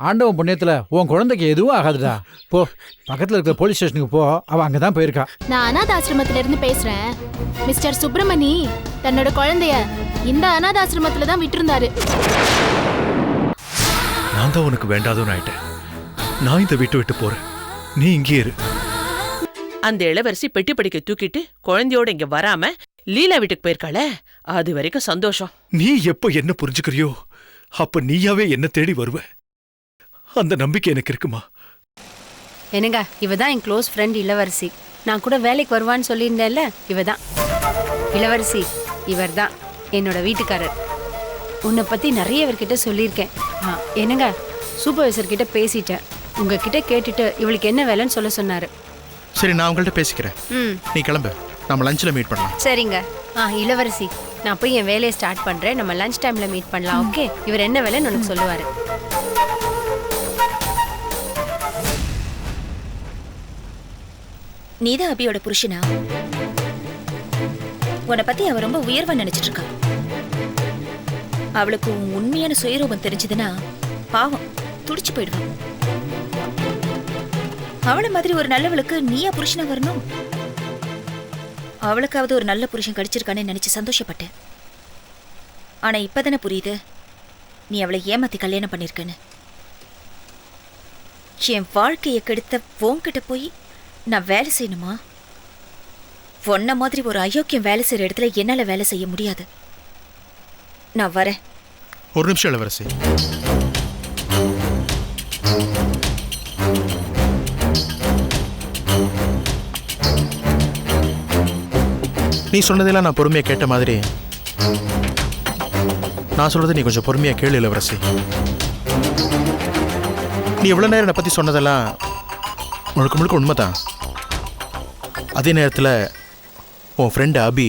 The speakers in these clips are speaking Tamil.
ஆண்டவன் புண்ணியத்துல உன் குழந்தைக்கு எதுவும் ஆகாதுடா. போ, பக்கத்துல இருக்கிற போலீஸ் ஸ்டேஷனுக்கு போ. அவ அங்கதான் போயிருக்கா. நான் அனாதாசிரமத்துல இருந்து பேசுறேன். மிஸ்டர் சுப்பிரமணி தன்னோட குழந்தைய இந்த அனாதாசிரமத்துல தான் விட்டிருந்தாரு. நான் தான் உனக்கு வேண்டாதவன் ஆயிட்டேன். நான் இந்த வீட்டு விட்டு போறேன். நீ இங்கே இரு. அந்த இளவரசி பெட்டி படிக்க தூக்கிட்டு குழந்தையோட இங்க வராம லீலா வீட்டுக்கு போயிருக்காளே, அது வரைக்கும் சந்தோஷம். நீ எப்ப என்ன புரிஞ்சுக்கிறியோ அப்ப நீயாவே என்ன தேடி வருவ. அந்த நம்பிக்கை எனக்கு இருக்குமா? என்னங்க, இவதான் என் க்ளோஸ் ஃப்ரெண்ட் இளவரசி. நான் கூட வேலைக்கு வருவான்னு சொல்லியிருந்தேன்ல, இவதான் இளவரசி. இவர் தான் என்னோட வீட்டுக்காரர். உன்னை பத்தி நிறைய பேர்கிட்ட சொல்லியிருக்கேன். என்னங்க, சூப்பர்வைசர் கிட்ட பேசிட்டேன். உங்ககிட்ட கேட்டுட்டு இவளுக்கு என்ன வேலைன்னு சொல்ல சொன்னாரு. சரி, நான் உங்கள்கிட்ட பேசிக்கிறேன். நீ கிளம்பு, நம்ம லஞ்சில் மீட் பண்ணலாம். சரிங்க. இளவரசி, நான் போய் என் வேலையை ஸ்டார்ட் பண்றேன். நம்ம லஞ்ச் டைம்ல மீட் பண்ணலாம். ஓகே? இவர் என்ன வேலைன்னு உனக்கு சொல்லுவாரு. நீதான் அபியோட புருஷனா? உன்னை பத்தி அவ ரொம்ப உயர்வா நினைச்சிட்டு இருக்கா. அவளுக்கு உண்மையான சுயரூபம் தெரிஞ்சதுன்னா பாவம் துடிச்சு போயிடுவான். அவளை மாதிரி ஒரு நல்லவளுக்கு நீயா புருஷனா வரணும்? அவளுக்காவது ஒரு நல்ல புருஷன் கிடைச்சிருக்கானே நினைச்சு சந்தோஷப்பட்டேன். ஆனா இப்பதானே புரியுது நீ அவளை ஏமாத்தி கல்யாணம் பண்ணிருக்கன்னு. என் வாழ்க்கையை கெடுத்த உன்கிட்ட போய் நான் வேலை செய்யணுமா? பொண்ண மாதிரி ஒரு அயோக்கியம் வேலை செய்யற இடத்துல என்னால வேலை செய்ய முடியாது. நான் வரேன். ஒரு நிமிஷம் இளவரசி. நீ சொன்னதெல்லாம் நான் பொறுமையா கேட்ட மாதிரி, நான் சொல்றது நீ கொஞ்சம் பொறுமையா கேளு இளவரசி. நீ எவ்வளவு நேரம் என்னை பத்தி சொன்னதெல்லாம் முழுக்க முழுக்க உண்மைதான். அதே நேரத்தில் உன் ஃப்ரெண்டு அபி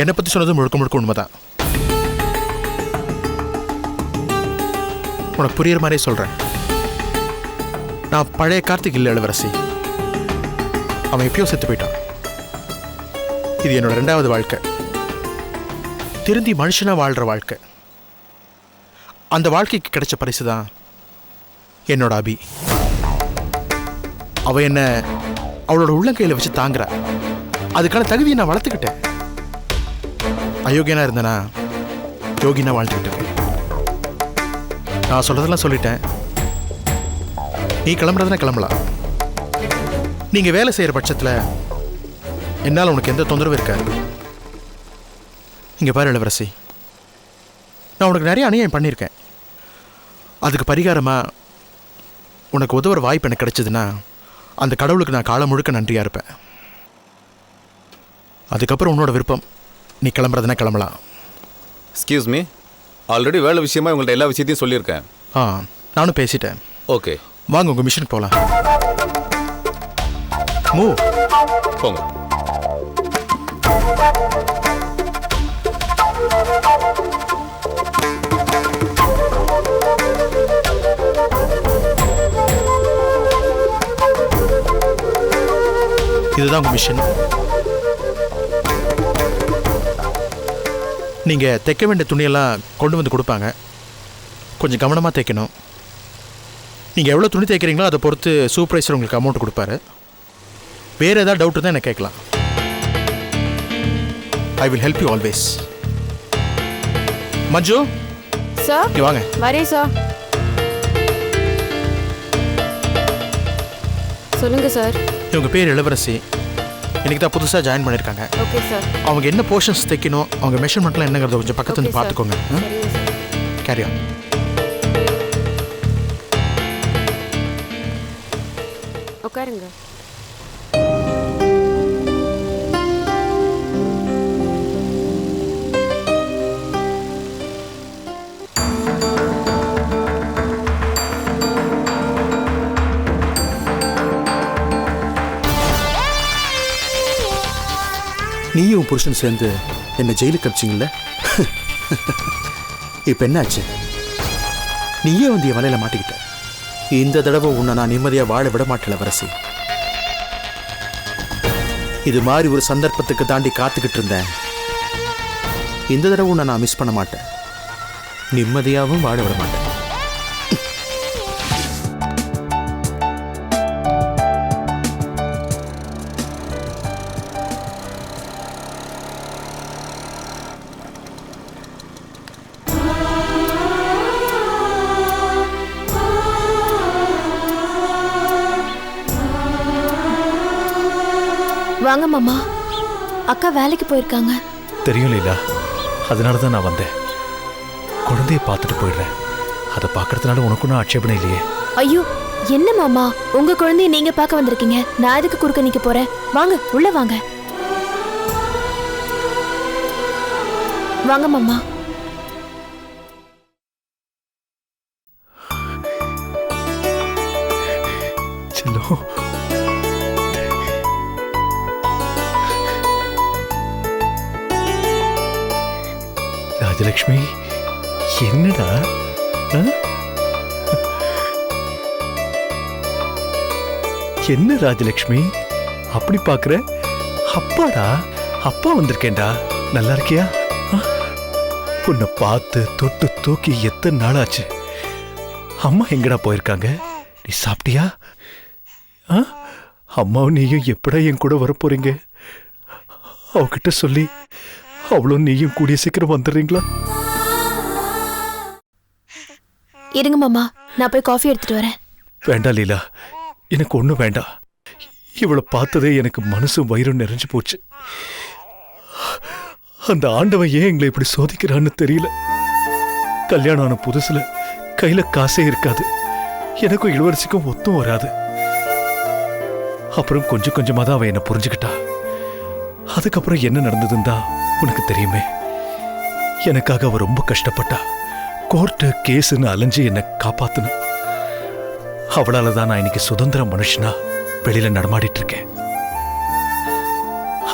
என்னை பற்றி சொன்னது முழுக்க முழுக்க உண்மைதான். உனக்கு புரியுற மாதிரியே சொல்கிறேன். நான் பழைய கார்த்திக் இல்லை இளவரசி. அவன் எப்பயோ செத்து போயிட்டான். இது என்னோட 2வது வாழ்க்கை. திருந்தி மனுஷனாக வாழ்கிற வாழ்க்கை. அந்த வாழ்க்கைக்கு கிடைச்ச பரிசு தான் என்னோட அபி. அவ என்ன அவளோட உள்ளங்கையில் வச்சு தாங்குறா. அதுக்கான தகுதியை நான் வளர்த்துக்கிட்டேன். அயோக்கியனா இருந்தனா யோகினா வாழ்ந்துக்கிட்டு இருக்கேன். நான் சொல்றதெல்லாம் சொல்லிட்டேன். நீ கிளம்புறதுனா கிளம்பலாம். நீங்க வேலை செய்யற பட்சத்தில் என்னால் உனக்கு எந்த தொந்தரவும் இருக்காது. இங்க பாரு இளவரசி, நான் உனக்கு நிறைய அநியாயம் பண்ணியிருக்கேன். அதுக்கு பரிகாரமா உனக்கு உதவுற வாய்ப்பு எனக்கு கிடைச்சதுன்னா அந்த கடவுளுக்கு நான் காலம் முழுக்க நன்றியா இருப்பேன். அதுக்கப்புறம் உன்னோட விருப்பம். நீ கிளம்புறதுனா கிளம்பலாம். எக்ஸ்கியூஸ் மீ, ஆல்ரெடி வேலை விஷயமா உங்கள்ட்ட எல்லா விஷயத்தையும் சொல்லியிருக்கேன். நானும் பேசிட்டேன். ஓகே, வாங்க உங்க மிஷனுக்கு போகலாம். மூவ். போங்க. இதுதான் உங்க மிஷன். நீங்க தைக்க வேண்டிய துணியெல்லாம் கொண்டு வந்து கொடுப்பாங்க. கொஞ்சம் கவனமாக தைக்கணும். நீங்கள் எவ்வளோ துணி தைக்கிறீங்களோ அதை பொறுத்து சூப்பர்வைசர் உங்களுக்கு அமௌண்ட் கொடுப்பாரு. வேறு ஏதாவது டவுட் தான் எனக்கு கேட்கலாம். I will help you always. Manju sir, இங்கே வாங்க. வரேன் சார். சொல்லுங்க சார். இவங்க பேர் இளவரசி. இன்னைக்கு தான் புதுசாக ஜாயின் பண்ணியிருக்காங்க. Okay sir. அவங்க என்ன போர்ஷன்ஸ் தைக்கணும், அவங்க மெஷர்மெண்ட்லாம் என்னங்கிறத கொஞ்சம் பக்கத்துல இருந்து பார்த்துக்கோங்க. Carry on. உட்காருங்க. நீயும் புருஷன் சேர்ந்து என்ன ஜெயிலுக்கு அடிச்சிங்கல்ல? இப்போ என்னாச்சு? நீயே வந்து என் வலையில மாட்டிக்கிட்ட. இந்த தடவை உன்னை நான் நிம்மதியாக வாழ விட மாட்டேன் இளவரசி. இது மாதிரி ஒரு சந்தர்ப்பத்துக்கு தாண்டி காத்துக்கிட்டு இருந்தேன். இந்த தடவை உன்னை நான் மிஸ் பண்ண மாட்டேன். நிம்மதியாகவும் வாழ விட மாட்டேன். வாங்க மாமா. அக்கா வேலைக்கு போயிருக்காங்க. தெரியும் லீலா, அதனால தான் நான் வந்தேன். குழந்தைய பார்த்துட்டு போயிடுறேன். அதை பார்க்கறதுனால உனக்கும் நான் ஆட்சேபனை இல்லையே. ஐயோ என்ன மாமா, உங்க குழந்தைய நீங்க பார்க்க வந்திருக்கீங்க, நான் எதுக்கு குறுக்க நிக்க போறேன்? வாங்க உள்ள வாங்க. வாங்க மாமா. செல்லம், ராஜலக்ஷ்மி, என்னடா? என்ன ராஜலக்ஷ்மி அப்படி பாக்குற? அப்பாடா, அப்பா வந்திருக்கேன்டா. நல்லா இருக்கியா? உன்னை பார்த்து தொட்டு தூக்கி எத்தனை நாள் ஆச்சு. அம்மா எங்கடா போயிருக்காங்க? நீ சாப்பிட்டியா? அம்மாவும் நீயும் எப்படா என் கூட வரப்போறீங்க? அவகிட்ட சொல்லி அவ்வளோ நீயும் கூடிய சீக்கிரம் வந்துடுறீங்களா? இருங்க மாமா, நான் போய் காஃபி எடுத்துட்டு வரேன். வேண்டாம் லீலா, எனக்கு ஒன்றும் வேண்டாம். இவளை பார்த்ததே எனக்கு மனசும் வயிறும் நிறைஞ்சு போச்சு. அந்த ஆண்டவன் ஏன் எங்களை இப்படி சோதிக்கிறான்னு தெரியல. கல்யாணம் ஆன புதுசுல கையில காசே இருக்காது. எனக்கும் இளவரசிக்கும் ஒத்தும் வராது. அப்புறம் கொஞ்சம் கொஞ்சமா தான் அவன் என்ன புரிஞ்சுக்கிட்டா. அதுக்கப்புறம் என்ன நடந்ததுன்னு தான் உனக்கு தெரியுமே. எனக்காக அவ ரொம்ப கஷ்டப்பட்டா. கோர்ட்டு கேஸுன்னு அலைஞ்சு என்னை காப்பாத்துனா. அவளால தான் நான் இன்னைக்கு சுதந்திர மனுஷனா வெளியில நடமாடிட்டு இருக்கேன்.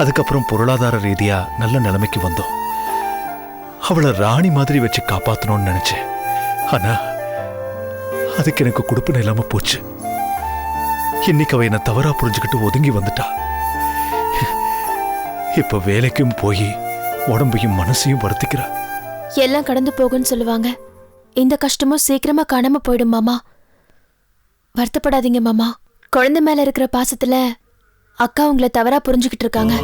அதுக்கப்புறம் பொருளாதார ரீதியா நல்ல நிலைமைக்கு வந்தோம். அவளை ராணி மாதிரி வச்சு காப்பாத்தணும்னு நினைச்சேன். ஆனா அதுக்கு எனக்கு கொடுப்புன்னு இல்லாம போச்சு. இன்னைக்கு அவ என்ன தவறா புரிஞ்சுக்கிட்டு ஒதுங்கி வந்துட்டா. இப்ப வேலைக்கும் போய் உடம்பையும் மனசையும் வருத்திக்கிறா. எல்லாம் கடந்து போகும்னு சொல்லுவாங்க. இந்த கஷ்டமும் சீக்கிரமா காணாம போயிடும் மாமா. வருத்தப்படாதீங்க மாமா. குழந்தை மேல இருக்கிற பாசத்துல அக்கா உங்களை தவறா புரிஞ்சுக்கிட்டு இருக்காங்க.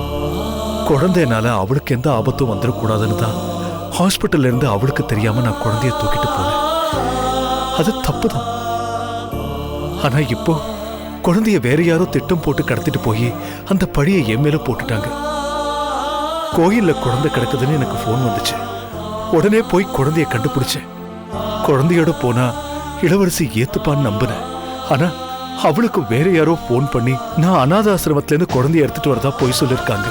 குழந்தைனால அவளுக்கு எந்த ஆபத்தும் வந்துடக்கூடாதுன்னு தான் ஹாஸ்பிட்டல்ல இருந்து அவளுக்கு தெரியாம நான் குழந்தைய தூக்கிட்டு போனேன். அது தப்புதான். ஆனா இப்போ குழந்தைய வேற யாரோ திட்டம் போட்டு கடத்திட்டு போய் அந்த பழியை என் மேல போட்டுட்டாங்க. கோயில்ல குழந்தை கிடக்குதுன்னு எனக்கு போன் வந்துச்சு. உடனே போய் குழந்தைய கண்டுபிடிச்சேன். குழந்தையோட போனா இளவரசி ஏத்துப்பான்னு நம்பினேன். ஆனா அவளுக்கு வேற யாரோ போன் பண்ணி நான் அநாதாசிரமத்துல இருந்து குழந்தைய எடுத்துட்டு வரதா போய் சொல்லிருக்காங்க.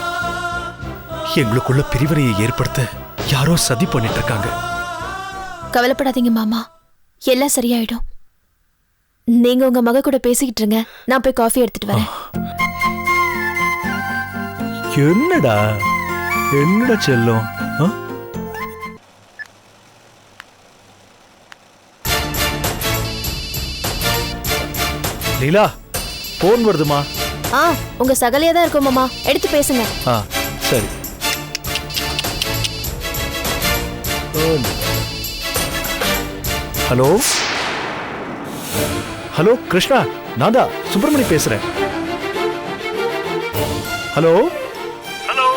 எங்களுக்குள்ள பிரிவினையை ஏற்படுத்த யாரோ சதி பண்ணிட்டு இருக்காங்க. கவலைப்படாதீங்க மாமா, எல்லாம் சரியாயிடும். நீங்க உங்க மக கூட பேசிக்கிட்டு இருங்க, நான் போய் காஃபி எடுத்துட்டு வரேன். என்னடா என்னடா செல்லம்? லீலா, போன் வருதுமா? உங்க சகலையா தான் இருக்கும் மாமா, எடுத்து பேசுங்க. சரி. ஹலோ ஹலோ கிருஷ்ணா, நான் தான் சுப்பிரமணி பேசுறேன். ஹலோ ஹலோ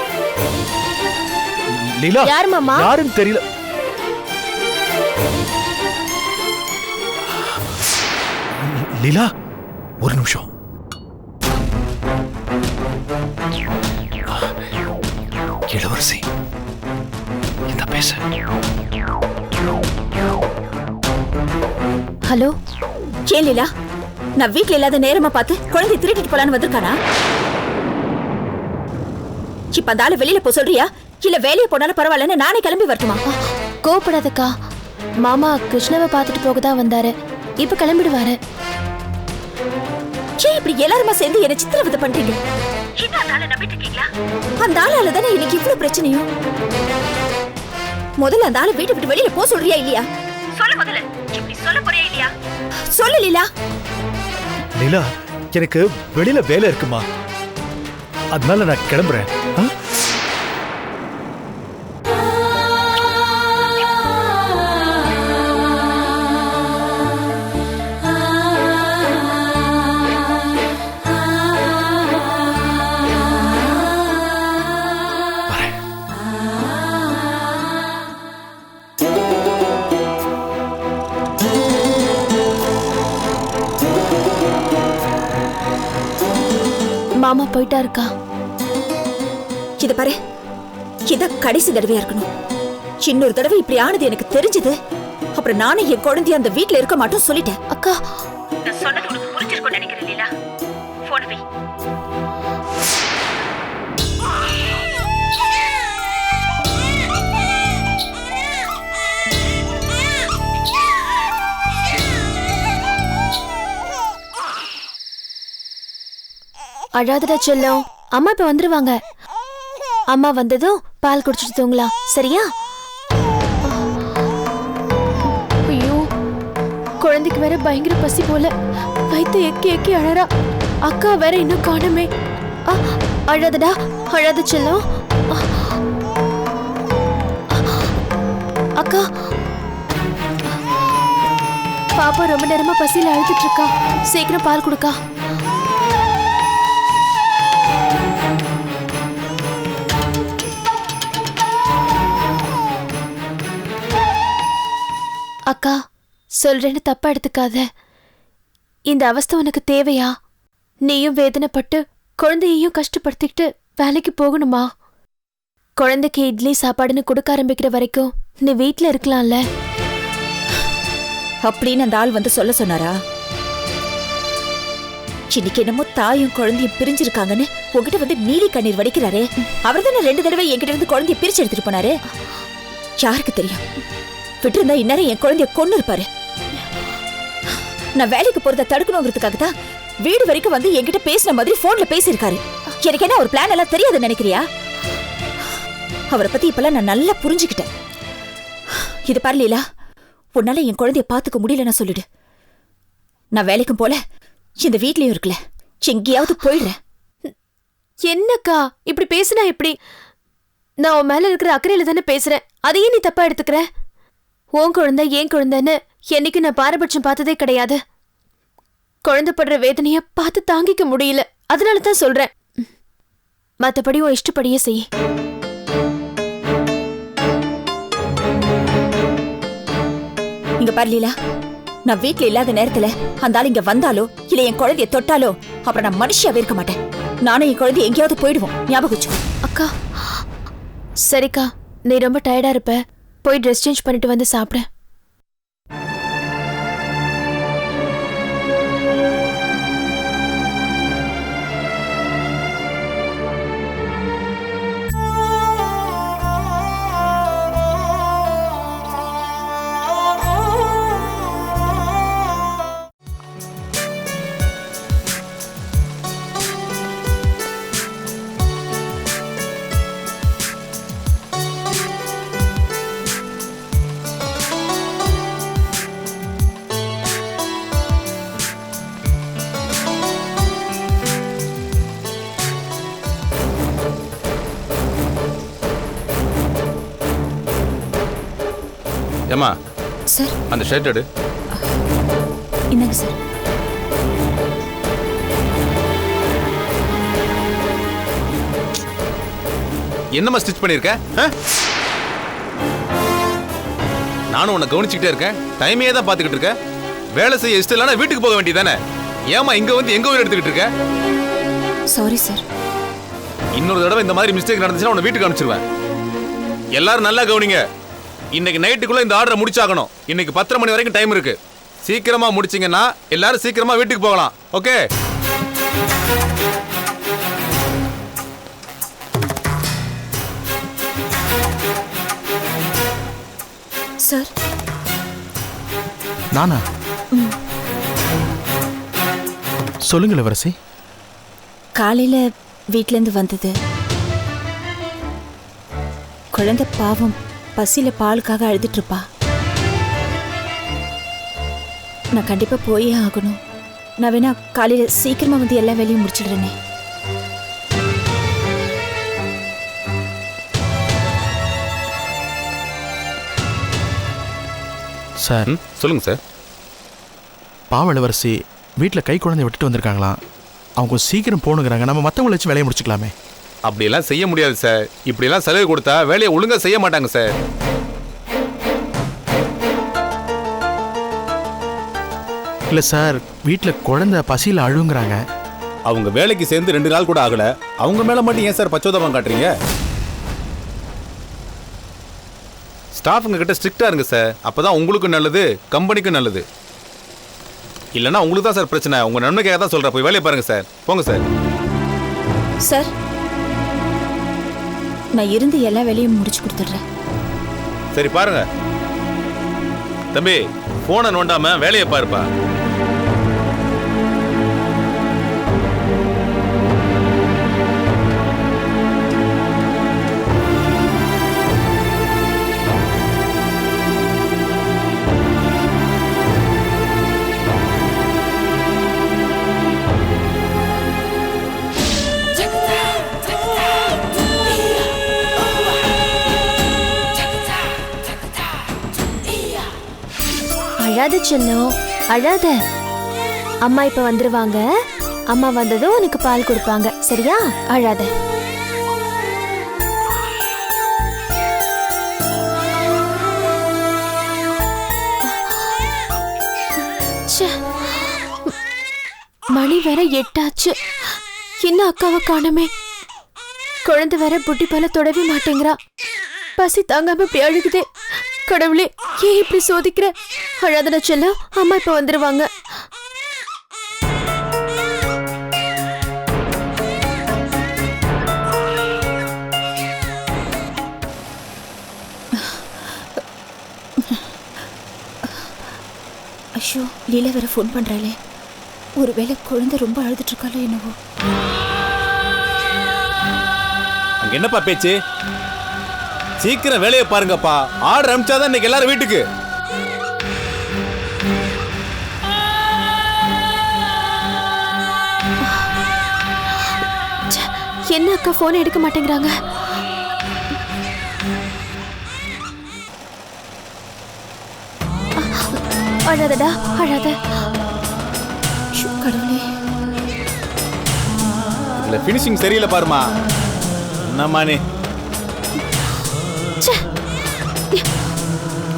லீலா, யார் மாமா? யாருன்னு தெரியல. லீலா, ஒரு நிமிஷம். இளவரசி, இந்த பேச. ஹலோ. ஏன் லீலா, நான் வீட்ல இல்லாத நேரமா பார்த்து குழந்தை திருட்டிட்டு போலான்னு வந்திருக்கானா? இப்ப அந்த ஆளு வெளியில போ சொல்றியா, இல்ல வேலையை போனாலும் பரவாயில்லன்னு நானே கிளம்பி வரட்டுமா? கோவப்படாதக்கா, மாமா கிருஷ்ணாவை பார்த்துட்டு போக தான் வந்தாரு, இப்ப கிளம்பிடுவாரு. ஏன் இப்படி எல்லாருமா சேர்ந்து என்ன சித்திரவதை பண்றீங்க? அந்த ஆளால தானே இன்னைக்கு இவ்வளவு பிரச்சனையும். முதல்ல அந்த ஆளு வீட்டை விட்டு வெளியில போ சொல்றியா இல்லையா? சொல்ல முதல்ல. இப்படி சொல்ல போறியா இல்லையா? சொல்லு லீலா. லீலா, எனக்கு வெளியில வேலை இருக்குமா, அதனால நான் கிளம்புறேன். மாமா போயிட்டா இருக்கா? இத பாரு, இத கடைசி தடவையா இருக்கணும். இன்னொரு தடவை இப்படி ஆனது எனக்கு தெரிஞ்சது, அப்புறம் நானும் என் குழந்தைய அந்த வீட்ல இருக்க மாட்டோம் சொல்லிட்டேன். அக்கா, நான் சொன்னது உனக்கு புரிஞ்சிருக்கும் நினைக்கிறேன் லீலா. போன் வை. அழாதடா செல்லம், அம்மா இப்ப வந்துருவாங்க. அம்மா வந்ததும் பால் குடிச்சிட்டு தூங்கலாம், சரியா? ஐயோ, குழந்தைக்கு வேற பயங்கர பசி போல, வயித்து எக்கி எக்கி அழறா. அக்கா வேற இன்னும் காணுமே. அழாதடா, அழாத செல்லம். அக்கா, பாப்பா ரொம்ப நேரமா பசியில அழுதுட்டு இருக்கா, சீக்கிரம் பால் கொடுக்கா. அக்கா, சொல்றேன்னு தப்பா எடுத்துக்காத. இந்த அவஸ்தை உனக்கு தேவையா? நீயும் வேதனைப்பட்டு குழந்தையையும் கஷ்டப்படுத்திக்கிட்டு வேலைக்கு போகணுமா? குழந்தைக்கு இட்லி சாப்பாடுன்னு கொடுக்க ஆரம்பிக்கிற வரைக்கும் நீ வீட்ல இருக்கலாம்ல. அப்படின்னு அந்த ஆள் வந்து சொல்ல சொன்னாரா? இன்னைக்கு என்னமோ தாயும் குழந்தையும் பிரிஞ்சிருக்காங்கன்னு உங்ககிட்ட வந்து நீலி கண்ணீர் வடிக்கிறாரே, அவர் தானே 2 தடவை என்கிட்ட வந்து குழந்தைய பிரிச்சு எடுத்துட்டு போனாரு. யாருக்கு தெரியும், விட்டுருந்தா இந்நேரம் என் குழந்தைய கொன்னு இருப்பாரு. நான் வேலைக்கு போறத தடுக்கணுங்கிறதுக்காக தான் வீடு வரைக்கும் வந்து என்கிட்ட பேசின மாதிரி போன்ல பேசியிருக்காரு. எனக்கு என்ன ஒரு பிளான் எல்லாம் தெரியாதுன்னு நினைக்கிறியா? அவரை பத்தி இப்பெல்லாம் நான் நல்லா புரிஞ்சுக்கிட்டேன். இது பாரு லீலா, உன்னால என் குழந்தைய பாத்துக்க முடியலன்னா சொல்லிடு. நான் வேலைக்கும் போல, இந்த வீட்லயும் இருக்கல, எங்கேயாவது போயிடுறேன். என்னக்கா இப்படி பேசினா எப்படி? நான் உன் மேல இருக்கிற அக்கறையில தானே பேசுறேன், அதையே நீ தப்பா எடுத்துக்கிற. உன் குழந்தை ஏன் குழந்தைன்னு என்னைக்கு நான் பாரபட்சம் பார்த்ததே கிடையாது. குழந்தை படுற வேதனைய பார்த்து தாங்கிக்க முடியல, அதனால தான் சொல்றேன். மத்தபடி உன் இஷ்டப்படியே செய். இங்க பாரு லீலா, நான் வீட்ல இல்லாத நேரத்துல அந்த ஆள் இங்க வந்தாலோ இல்ல என் குழந்தைய தொட்டாலோ அப்புறம் நான் மனுஷியாவே இருக்க மாட்டேன். நானும் என் குழந்தைய எங்கேயாவது போயிடுவோம், ஞாபகம் வச்சு. அக்கா, சரிக்கா, நீ ரொம்ப டயர்டா இருப்ப, போய் ட்ரெஸ் சேஞ்ச் பண்ணிட்டு வந்து சாப்பிடு. ஏமா சார், அந்த ஷர்ட் எடு. என்னங்க சார்? என்னம்மா ஸ்டிச் பண்ணிருக்க? நானும் உன்னை கவனிச்சுக்கிட்டே இருக்கேன், டைமே தான் பார்த்துக்கிட்டு இருக்க. வேலை செய்ய இஷ்டம் இல்லைன்னா வீட்டுக்கு போக வேண்டியதானே? ஏமா இங்க வந்து எங்க உயிர் எடுத்துக்கிட்டு இருக்க? Sorry sir. இன்னொரு தடவை இந்த மாதிரி மிஸ்டேக் நடந்துச்சுன்னா உன்னை வீட்டுக்கு அனுப்பிச்சிருவேன். எல்லாரும் நல்லா கவனிங்க, இன்னைக்கு நைட்டுக்குள்ள இந்த ஆர்டரை முடிச்சாகணும். இன்னைக்கு 10:30 மணி வரைக்கும் டைம் இருக்கு. சீக்கிரமா முடிச்சிங்கன்னா எல்லாரும் சீக்கிரமா வீட்டுக்கு போகலாம். ஓகே? சார். நானா? சொல்லுங்க இளவரசி. காலையில வீட்ல இருந்து வந்தது. குழந்தை பாவம் பசியில பாலுக்காக அழுதுட்டு இருப்பா. நான் கண்டிப்பா போயே ஆகணும். நான் வேணா காலையில சீக்கிரமா வந்து எல்லா வேலையும் முடிச்சிடுறேனே. சார். சொல்லுங்க சார். பாவ இளவரசி வீட்டில் கை குழந்தைய விட்டுட்டு வந்திருக்காங்களாம். அவங்க சீக்கிரம் போகணுங்கிறாங்க. நம்ம மற்றவங்களை வச்சு வேலையை முடிச்சுக்கலாமே. அப்படியெல்லாம் செய்ய முடியாது சார். இப்படியெல்லாம் சலுகை கொடுத்தா வேலையை ஒழுங்கா செய்ய மாட்டாங்க சார். இல்லை சார், வீட்டில் குழந்தை பசியில் அழுங்குறாங்க. அவங்க வேலைக்கு சேர்ந்து 2 நாள் கூட ஆகல, அவங்க மேல மட்டும் ஏன் சார் பச்சோதமா காட்டுறீங்க? ஸ்டாஃபுங்க கிட்ட ஸ்ட்ரிக்டா இருங்க சார், அப்பதான் உங்களுக்கும் நல்லது, கம்பெனிக்கும் நல்லது. இல்லைன்னா உங்களுக்கு தான் சார் பிரச்சனை. உங்க நன்மைக்காக தான் சொல்றேன், போய் வேலையை பாருங்க சார். போங்க சார். சார், நான் இருந்து எல்லா வேலையும் முடிச்சு கொடுத்துட்றேன். சரி பாருங்க தம்பி, போனை நோண்டாம வேலையை பாருப்பா. அழாத செல்லம், அழாத. அம்மா இப்ப வந்துருவாங்க. அம்மா வந்ததும் உனக்கு பால் கொடுப்பாங்க, சரியா? அழாத. மணி வேற 8 ஆச்சு. இன்னும் அக்காவை காணுமே. குழந்தை வேற புட்டி பால தொடவே மாட்டேங்கிறா. பசி தாங்காம இப்படி அழுகுதே. கடவுளே, ஏன் இப்படி சோதிக்கிற? அழாதடா செல்லம், அம்மா இப்ப வந்துருவாங்க. ஐயோ, லீலா வேற ஃபோன் பண்றாளே. ஒருவேளை குழந்தை ரொம்ப அழுதுட்டு இருக்காளோ என்னவோ. அங்க என்னப்பா பேச்சு? சீக்கிரம் வேலையை பாருங்கப்பா. ஆர்டர் அனுப்பிச்சாதான் இன்னைக்கு எல்லாரும் வீட்டுக்கு. என்ன அக்கா போன் எடுக்க மாட்டேங்கிறாங்க? அழாதடா, அழாத. கடவுளே, இல்ல ஃபினிஷிங் சரியில்லை பாருமா. என்னம்மா நீ?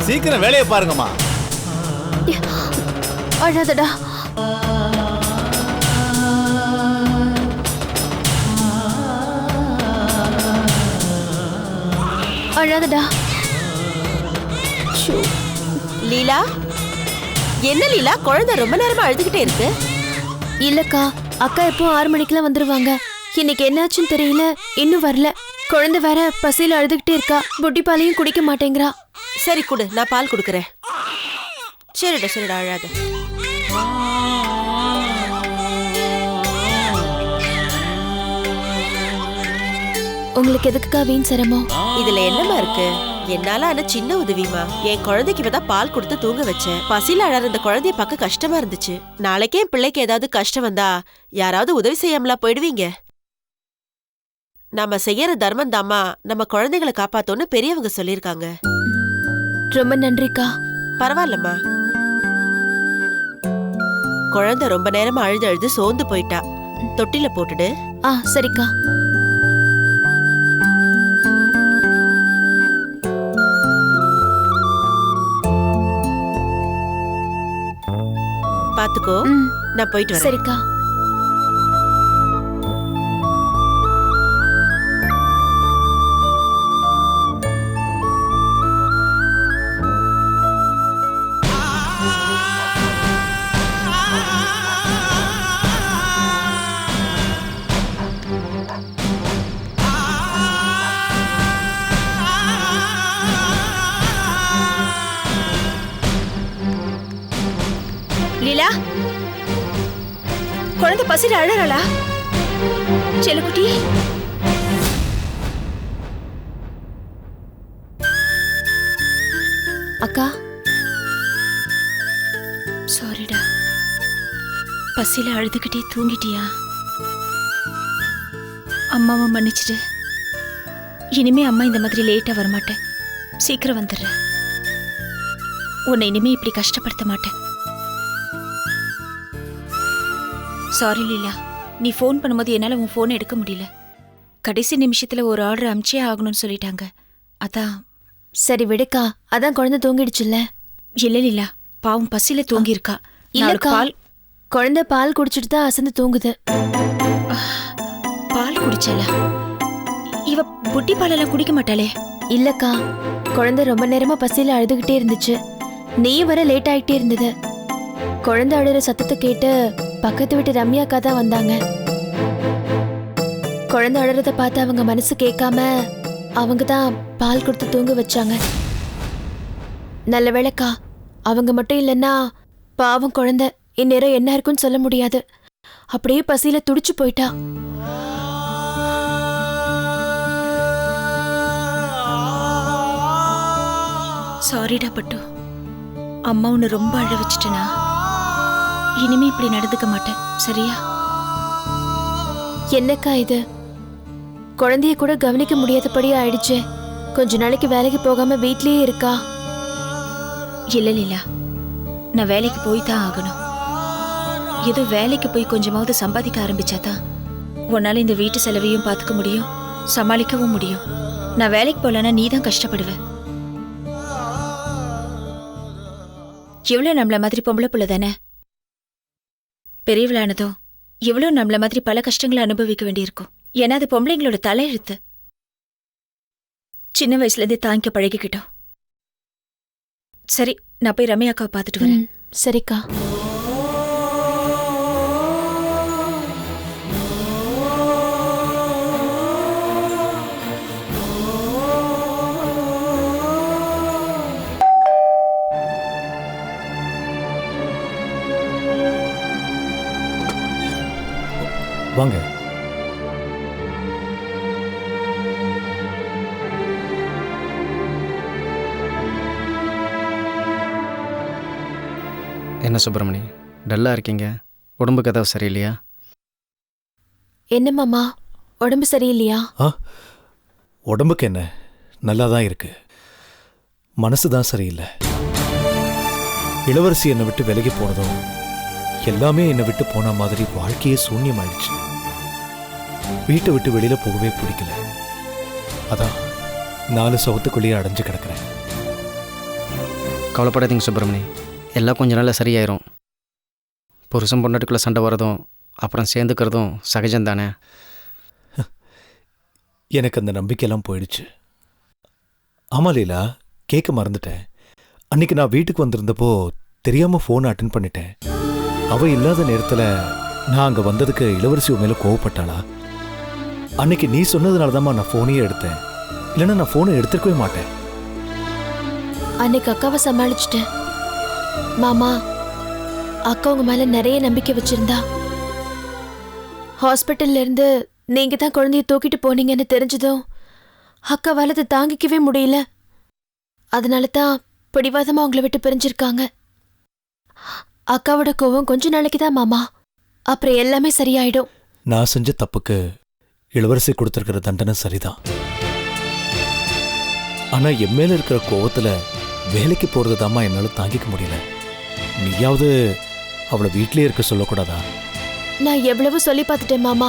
சீக்கிரம் வேலையை பாருங்கம்மா. அழாதடா. அழாதடா. லீலா, என்ன லீலா, குழந்தை ரொம்ப நேரமா அழுதுகிட்டே இருக்கு? இல்லக்கா, அக்கா எப்போ 6 மணிக்கெல்லாம் வந்துருவாங்க. இன்னைக்கு என்னாச்சுன்னு தெரியல, இன்னும் வரல. குழந்தை வேற பசியில அழுதுகிட்டே இருக்கா. புட்டி பாலையும் குடிக்க மாட்டேங்கிறா. சரி கொடு, நான் பால் கொடுக்கறேன். சரிடா சரிடா, அழாத. உங்களுக்கு எதுக்குக்கா வீண் சிரமம்? இதுல என்னமா இருக்கு? என்னால ஆனா சின்ன உதவிமா. என் குழந்தைக்கு இப்பதான் பால் கொடுத்து தூங்க வச்சேன். பசியில அழற இந்த குழந்தைய பார்க்க கஷ்டமா இருந்துச்சு. நாளைக்கே என் பிள்ளைக்கு ஏதாவது கஷ்டம் வந்தா யாராவது உதவி செய்யாமலா போயிடுவீங்க? நாம செய்யற தர்மம் தாமா நம்ம குழந்தைகளை காப்பாத்தோன்னு பெரியவங்க சொல்லிருக்காங்க. ரொம்ப நன்றிக்கா. பரவாயில்லம்மா. குழந்தை ரொம்ப நேரமா அழுது அழுது சோர்ந்து போயிட்டா. தொட்டில போட்டுடு. சரிக்கா. பாத்துக்கோ, நான் போயிட்டு வரேன். சரிக்கா. லீலா, குழந்தை பசியில அழறாளா? செல்லக்குட்டி, அக்கா. சாரிடா. பசியில அழுதுகிட்டே தூங்கிட்டியா? அம்மாவை மன்னிச்சிடு. இனிமே அம்மா இந்த மாதிரி லேட்டா வரமாட்டேன். சீக்கிரம் வந்துடுறேன். உன்னை இனிமே இப்படி கஷ்டப்படுத்த மாட்டேன். சாரி லீலா, நீ ஃபோன் பண்ணும்போது என்னால் உன் ஃபோனை எடுக்க முடியல. கடைசி நிமிஷத்தில் ஒரு ஆர்டர் அமிச்சே ஆகணும்னு சொல்லிட்டாங்க. அதான். சரி விடுக்கா, அதான் குழந்தை தூங்கிடுச்சுல்ல. இல்லை லீலா, பாவம் பசியில் தூங்கியிருக்கா. இல்லக்கா, குழந்தை பால் குடிச்சிட்டு தான் அசந்து தூங்குது. பால் குடிச்சாளா? இவ புட்டி பாலெல்லாம் குடிக்க மாட்டாளே. இல்லக்கா, குழந்தை ரொம்ப நேரமா பசியில அழுதுகிட்டே இருந்துச்சு. நீ வர லேட் ஆயிட்டே இருந்தது. குழந்தை அழுற சத்தத்தை கேட்டு பக்கத்து வீட்டு ரம்யாக்கா தான் வந்தாங்க. குழந்தை அழுறத பார்த்து அவங்க மனசு கேட்காம அவங்க தான் பால் கொடுத்து தூங்க வச்சாங்க. நல்ல வேளைக்கா, அவங்க மட்டும் இல்லைன்னா பாவம் குழந்தை இந்நேரம் என்ன இருக்குன்னு சொல்ல முடியாது. அப்படியே பசியில துடிச்சு போயிட்டா. சாரிடா பட்டு, அம்மா உன்னை ரொம்ப அழ வச்சுட்டேனா? இனிமே இப்படி நடந்துக்க மாட்டேன், சரியா? என்னக்கா இது, குழந்தைய கூட கவனிக்க முடியாதபடி ஆயிடுச்சு. கொஞ்ச நாளைக்கு வேலைக்கு போகாம வீட்லயே இருக்கா. இல்ல லீலா, நான் வேலைக்கு போய் தான் ஆகணும். ஏதோ வேலைக்கு போய் கொஞ்சமாவது சம்பாதிக்க ஆரம்பிச்சாதான் உன்னால இந்த வீட்டு செலவையும் பார்த்துக்க முடியும், சமாளிக்கவும் முடியும். நான் வேலைக்கு போலன்னா நீ தான் கஷ்டப்படுவ. எவ்வளவு நம்மள மாதிரி பொம்பளை புள்ள தானே, பெரியவளானதும் எவ்வளவு நம்மள மாதிரி பல கஷ்டங்களை அனுபவிக்க வேண்டியிருக்கும். ஏன்னா அது பொம்பளைங்களோட தலையெழுத்து. சின்ன வயசுல இருந்தே தாங்கிக்க பழகிக்கிட்டோம். சரி, நான் போய் ரம்யா அக்காவை பார்த்துட்டு வரேன். சரிக்கா. வாங்க. என்ன சுப்பிரமணி, டல்லாக இருக்கீங்க? உடம்புக்கு ஏதாவது சரியில்லையா? என்ன மாமா, உடம்பு சரியில்லையா? உடம்புக்கு என்ன, நல்லா தான் இருக்கு. மனசு தான் சரியில்லை. இளவரசி என்னை விட்டு விலகி போனதும் எல்லாமே என்னை விட்டு போன மாதிரி வாழ்க்கையே சூன்யமாயிடுச்சு. வீட்டை விட்டு வெளியில போகவே பிடிக்கல. அதான் 4 சவத்துக்குள்ளேயே அடைஞ்சு கிடக்கிறேன். கவலைப்படாதீங்க சுப்பிரமணி, எல்லாம் கொஞ்ச நாளில் சரியாயிரும். புருஷன் பொண்டாட்டிக்குள்ளே சண்டை வரதும் அப்புறம் சேர்ந்துக்கிறதும் சகஜம்தானே. எனக்கு அந்த நம்பிக்கையெல்லாம் போயிடுச்சு. ஆமா லீலா, கேட்க மறந்துட்டேன். அன்னைக்கு நான் வீட்டுக்கு வந்திருந்தப்போ தெரியாம ஃபோனை அட்டென்ட் பண்ணிட்டேன். அவ இல்லாத நேரத்தில் நான் அங்கே வந்ததுக்கு இளவரசி மேல கோவப்பட்டாளா? அன்னைக்கு நீ சொன்னதுனால தான் நான் ஃபோனையே எடுத்தேன். இல்லைன்னா நான் ஃபோனை எடுத்துக்கவே மாட்டேன். அன்னைக்கு அக்காவை சமாளிச்சிட்டேன் மாமா. அக்கா உங்க மேல நிறைய நம்பிக்கை வச்சிருந்தா. ஹாஸ்பிட்டல்ல இருந்து நீங்க தான் குழந்தைய தூக்கிட்டு போனீங்கன்னு தெரிஞ்சதும் அக்காவால அதை தாங்கிக்கவே முடியல. அதனால தான் பிடிவாதமா உங்களை விட்டு பிரிஞ்சிருக்காங்க. அக்காவோட கோவம் கொஞ்ச நாளைக்கு தான் மாமா, அப்புறம் எல்லாமே சரியாயிடும். நான் செஞ்ச தப்புக்கு இளவரசி கொடுத்திருக்கிற தண்டனை சரிதான். ஆனா என் மேல இருக்கிற கோவத்துல வேலைக்கு போறது தாம்மா என்னால தாங்கிக்க முடியல. நீயாவது அவளை வீட்லயே இருக்க சொல்லக்கூடாதா? நான் எவ்வளவு சொல்லி பார்த்துட்டேன் மாமா.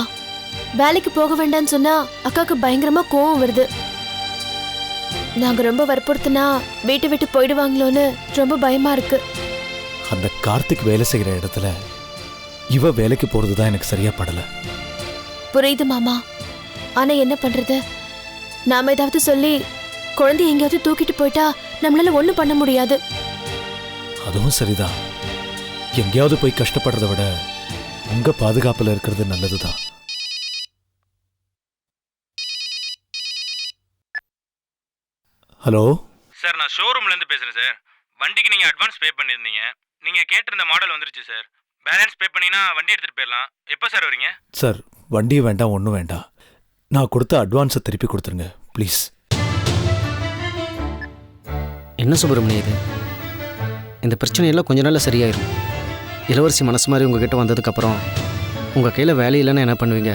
வேலைக்கு போக வேண்டாம்னு சொன்னா அக்காவுக்கு பயங்கரமா கோவம் வருது. நாங்க ரொம்ப வற்புறுத்தினா வீட்டை விட்டு போயிடுவாங்களோன்னு ரொம்ப பயமா இருக்கு. அந்த கார்த்திக் வேலை செய்யற இடத்துல இவ வேலைக்கு போறதுதான் எனக்கு சரியா படல. புரியுது மாமா, ஆனா என்ன பண்றது? நாம ஏதாவது சொல்லி குழந்தைய எங்கேயாவது தூக்கிட்டு போயிட்டா நம்மளால ஒண்ணும் பண்ண முடியாது. அதுவும் சரிதான். எங்கேயாவது போய் கஷ்டப்படுறத விட உங்க பாதுகாப்புல இருக்கிறது நல்லதுதான். ஹலோ சார், நான் ஷோரூம்லேருந்து பேசுகிறேன் சார். வண்டிக்கு நீங்கள் அட்வான்ஸ் பே பண்ணியிருந்தீங்க. நீங்கள் கேட்டிருந்த மாடல் வந்துருச்சு சார். பேலன்ஸ் பே பண்ணினா வண்டி எடுத்துகிட்டு போயிடலாம். எப்போ சார் வரீங்க? சார், வண்டியும் வேண்டாம், ஒன்றும் வேண்டாம். நான் கொடுத்த அட்வான்ஸை திருப்பி கொடுத்துருங்க ப்ளீஸ். என்ன சுப்பிரமணி இது? இந்த பிரச்சனையெல்லாம் கொஞ்ச நாளில் சரியாயிரும். இளவரசி மனசு மாதிரி உங்ககிட்ட வந்ததுக்கப்புறம் உங்கள் கையில் வேலை இல்லைன்னா என்ன பண்ணுவீங்க?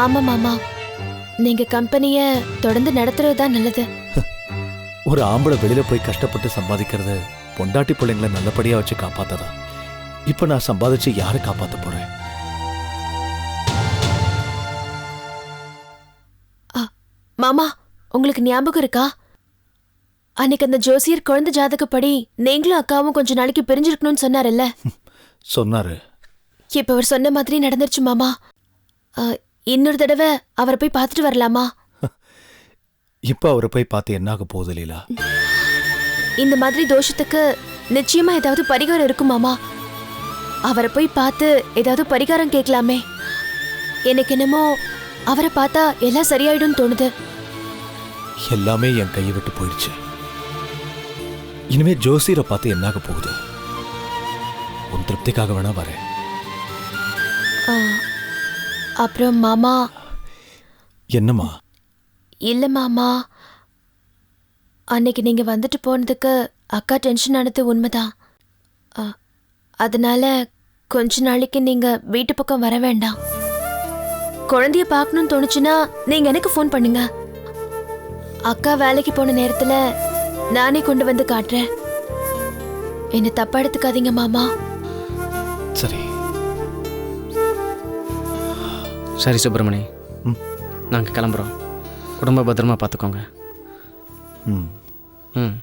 ஆமா மாமா, நீங்க கம்பெனிய தொடர்ந்து நடத்துறது தான் நல்லது. ஒரு ஆம்பளை வெளியில போய் கஷ்டப்பட்டு சம்பாதிக்கிறது பொண்டாட்டி பிள்ளைங்களை நல்லபடியா வச்சு காப்பாத்ததா. இப்ப நான் சம்பாதிச்சு யாரை காப்பாத்த போறேன்? மாமா, உங்களுக்கு ஞாபகம் இருக்கா? அன்னைக்கு அந்த ஜோசியர் குழந்தை ஜாதகப்படி நீங்களும் அக்காவும் கொஞ்ச நாளைக்கு பிரிஞ்சிருக்கணும்னு சொன்னார்ல? சொன்னாரு. இப்ப அவர் சொன்ன மாதிரி நடந்துருச்சு மாமா. இன்னொரு தடவை அவரை போய் பார்த்துட்டு வரலாமா? இப்ப அவரை போய் பார்த்து என்னாக போகுது லீலா? இந்த மாதிரி தோஷத்துக்கு நிச்சயமா ஏதாவது பரிகாரம் இருக்கும் மாமா. அவரை போய் பார்த்து ஏதாவது பரிகாரம் கேட்கலாமே. எனக்கு என்னமோ அவரை பார்த்தா எல்லாம் சரியாயிடும் தோணுது. எல்லாமே என் கையை விட்டு போயிடுச்சு. இனிமே ஜோசியரை பார்த்து என்னாக போகுது? உன் திருப்திக்காக வேணா வரேன். அப்புறம் மாமா. என்னம்மா? இல்ல மாமா, அன்னைக்கு நீங்க வந்துட்டு போனதுக்கு அக்கா டென்ஷன் ஆனது உண்மைதான். அதனால கொஞ்ச நாளைக்கு நீங்க வீட்டு பக்கம் வர வேண்டாம். குழந்தைய பார்க்கணும்னு தோணுச்சுன்னா நீங்க எனக்கு ஃபோன் பண்ணுங்க. அக்கா வேலைக்கு போன நேரத்துல நானே கொண்டு வந்து காட்டுறேன். என்ன தப்பா எடுத்துக்காதீங்க மாமா. சரி சரி சுப்பிரமணி, நாங்கள் கிளம்புறோம். குடும்ப பத்திரமா பார்த்துக்கோங்க. ம்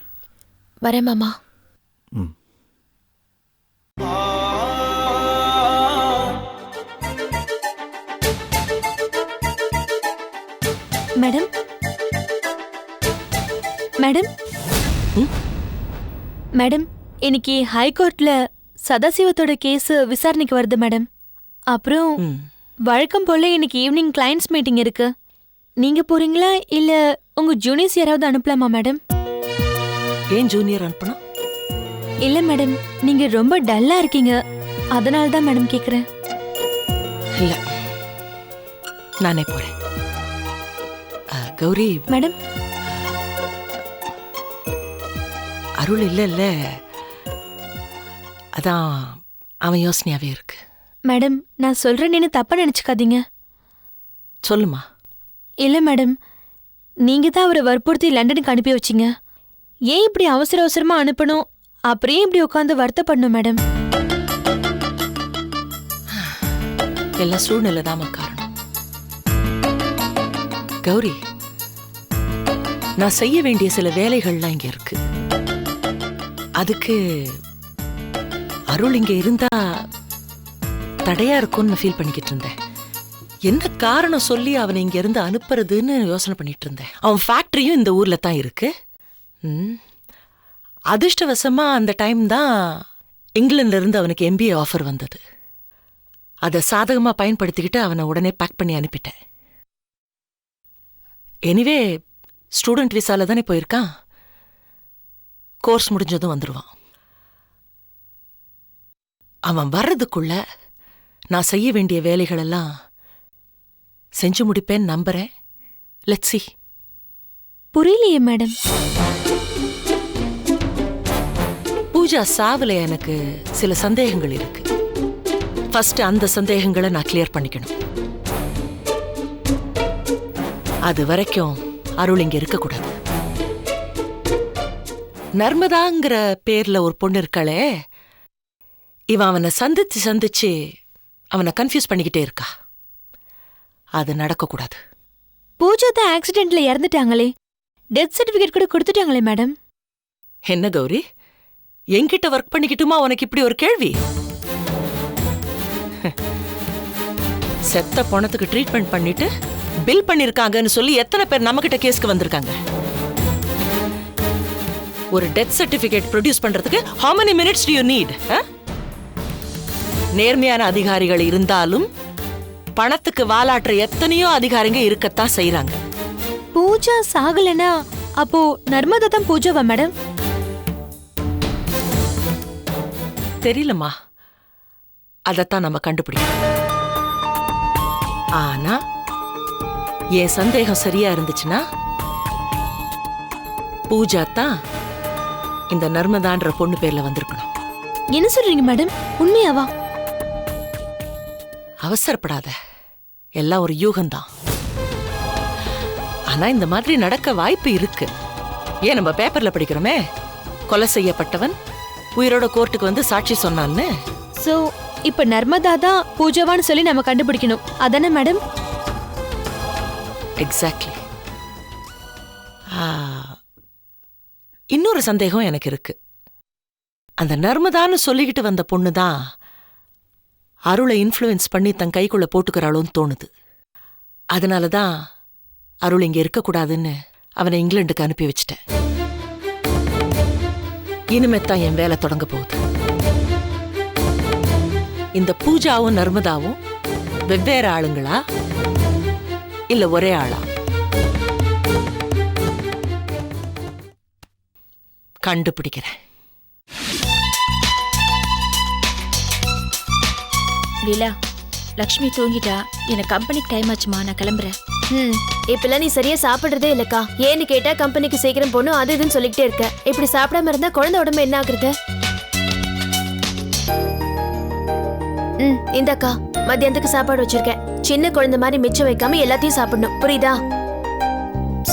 வரேன் மாமா. மேடம் மேடம் மேடம், இன்னைக்கு ஹைகோர்ட்ல சதாசிவத்தோட கேஸ் விசாரணைக்கு வருது மேடம். அப்புறம் வழக்கம் போல இன்னைக்கு ஈவினிங் கிளைண்ட்ஸ் மீட்டிங் இருக்கு. நீங்க போறீங்களா இல்ல உங்க ஜூனியர்ஸ் யாராவது அனுப்பலாமா மேடம்? ஏன் ஜூனியர் அனுப்பணும்? இல்ல மேடம், நீங்க ரொம்ப டல்லா இருக்கீங்க, அதனால தான் மேடம் கேக்குறேன். இல்ல, நானே போறேன். கௌரி மேடம், அருள் இல்ல, அதான் அவன் யோசனையாவே இருக்கு. மேடம், நான் சொல்றேன்னு தப்பா நினைச்சுக்காதீங்க. சொல்லுமா. இல்ல மேடம், நீங்க தான் அவரை வற்புறுத்தி லண்டனுக்கு அனுப்பி வச்சீங்க. ஏன் இப்படி அவசர அவசரமா அனுப்பணும்? அப்படியே இப்படி உட்காந்து வருத்தப்படணும் மேடம். எல்லாம் சூழ்நிலை தான் காரணம். கௌரி, நான் செய்ய வேண்டிய சில வேலைகள்லாம் இங்க இருக்கு. அதுக்கு அருள் இங்க இருந்தா தடையா இருக்கும்னு ஃபீல் பண்ணிக்கிட்டு இருந்தேன். என்ன காரணம் சொல்லி அவனை இங்க இருந்து அனுப்புறதுன்னு யோசனை பண்ணிட்டு இருந்தேன். அவன் ஃபேக்டரியும் இந்த ஊர்ல தான் இருக்கு. அதிர்ஷ்டவசமா அந்த டைம் தான் இங்கிலாந்துல இருந்து அவனுக்கு MBA ஆஃபர் வந்தது. அதை சாதகமா பயன்படுத்திக்கிட்டு அவனை உடனே பேக் பண்ணி அனுப்பிட்டேன். எனிவே ஸ்டூடெண்ட் விசால தானே போயிருக்கான். கோர்ஸ் முடிஞ்சதும் வந்துருவான். அவன் வர்றதுக்குள்ள நான் செய்ய வேண்டிய வேலைகள் எல்லாம் செஞ்சு முடிப்பேன்னு நம்புறேன். Let's see. புரியலையே மேடம். பூஜா சாவுல எனக்கு சில சந்தேகங்கள் இருக்கு. ஃபர்ஸ்ட் அந்த சந்தேகங்களை நான் கிளியர் பண்ணிக்கணும். அது வரைக்கும் அருள் இங்க இருக்கக்கூடாது. நர்மதாங்கிற பேர்ல ஒரு பொண்ணு இருக்காளே, இவன் அவனை சந்திச்சு அவனை கன்ஃபியூஸ் பண்ணிக்கிட்டே இருக்கா. அது நடக்கக்கூடாது. பூஜா தான் ஆக்சிடென்ட்ல இறந்துட்டாங்களே, டெத் சர்டிபிகேட் கூட கொடுத்துட்டாங்களே மேடம். என்ன கௌரி, என்கிட்ட ஒர்க் பண்ணிக்கிட்டுமா உனக்கு இப்படி ஒரு கேள்வி? செத்த பணத்துக்கு ட்ரீட்மெண்ட் பண்ணிட்டு பில் பண்ணிருக்காங்கன்னு சொல்லி எத்தனை பேர் நம்மகிட்ட கேஸ்க்கு வந்திருக்காங்க. ஒரு டெத் சர்டிபிகேட் ப்ரொடியூஸ் பண்றதுக்கு how many minutes do you need? நேர்மையான அதிகாரிகள் இருந்தாலும் பணத்துக்கு வாலாற்ற எத்தனையோ அதிகாரிங்க இருக்கத்தான் செய்யறாங்க. பூஜா சாகலனா அப்போ நர்மதா தான் பூஜாவா மேடம்? தெரியலம்மா, அதத்தான் நம்ம கண்டுபிடிக்கணும். ஆனா என் சந்தேகம் சரியா இருந்துச்சுன்னா பூஜா தான் இந்த நர்மதான்ற பொண்ணு பேர்ல வந்திருக்கணும். என்ன சொல்றீங்க மேடம்? உண்மையாவா? அவசரப்படாத, எல்லாம் ஒரு யூகம்தான். ஆனா இந்த மாதிரி நடக்க வாய்ப்பு இருக்கு. ஏன் நம்ம பேப்பர்ல படிக்கிறோமே, கொலை செய்யப்பட்டவன் உயிரோட கோர்ட்டுக்கு வந்து சாட்சி சொன்னான்னு. சோ இப்ப நர்மதா தான் பூஜாவான்னு சொல்லி நம்ம கண்டுபிடிக்கணும், அதானே மேடம்? எக்ஸாக்ட்லி. இன்னொரு சந்தேகம் எனக்கு இருக்கு. அந்த நர்மதான்னு சொல்லிக்கிட்டு வந்த பொண்ணுதான் அருளை இன்ஃப்ளூயன்ஸ் பண்ணி தன் கைக்குள்ள போட்டுக்கிறாளோன்னு தோணுது. அதனாலதான் அருள் இங்க இருக்கக்கூடாதுன்னு அவனை இங்கிலாந்துக்கு அனுப்பி வச்சிட்டேன். இனிமேத்தான் என் வேலை தொடங்க போகுது. இந்த பூஜாவும் நர்மதாவும் வெவ்வேறு ஆளுங்களா இல்ல ஒரே ஆளா கண்டுபிடிக்கிறேன். லீலா, லக்ஷ்மி தூங்கிட்டா. எனக்கு கம்பெனிக்கு டைம் ஆச்சுமா, நான் கிளம்புறேன். இப்பெல்லாம் நீ சரியா சாப்பிடுறதே இல்லக்கா. ஏன்னு கேட்டா கம்பெனிக்கு சீக்கிரம் போகணும் அது இதுன்னு சொல்லிக்கிட்டே இருக்க. இப்படி சாப்பிடாம இருந்தா குழந்தை உடம்பு என்ன ஆகுறது? இந்தக்கா மத்தியானத்துக்கு சாப்பாடு வச்சிருக்கேன். சின்ன குழந்தை மாதிரி மிச்சம் வைக்காம எல்லாத்தையும் சாப்பிடணும், புரியுதா?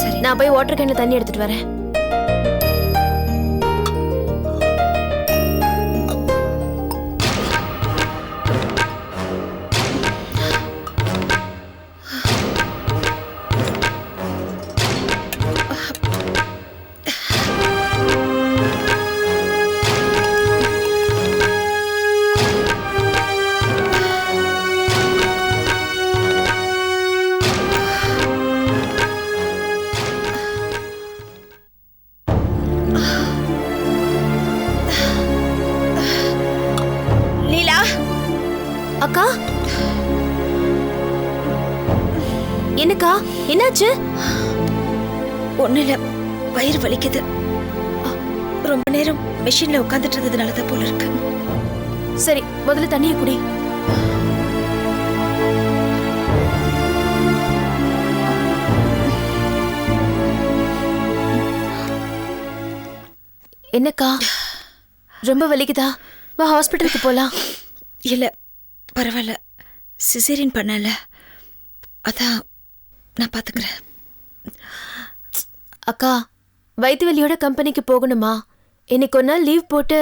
சரி, நான் போய் வாட்டர் கேன்ல தண்ணி எடுத்துட்டு வரேன். அக்கா, என்னக்கா என்னாச்சு? ஒண்ணு இல்ல, வயிறு வலிக்குது. ரொம்ப நேரம் மெஷின்ல உட்காந்துட்டு இருந்ததுனாலதான் போல இருக்கு. சரி, முதல்ல தண்ணியை குடி. என்னக்கா ரொம்ப வலிக்குதா? வா ஹாஸ்பிட்டலுக்கு போலாம். இல்ல பரவாயில்ல, சிசேரியன் பண்ணல, அதான் நான் பாத்துக்கிறேன். அக்கா, வயிற்று வலியோட கம்பெனிக்கு போகணுமா? இன்னைக்கு ஒரு நாள் லீவ் போட்டு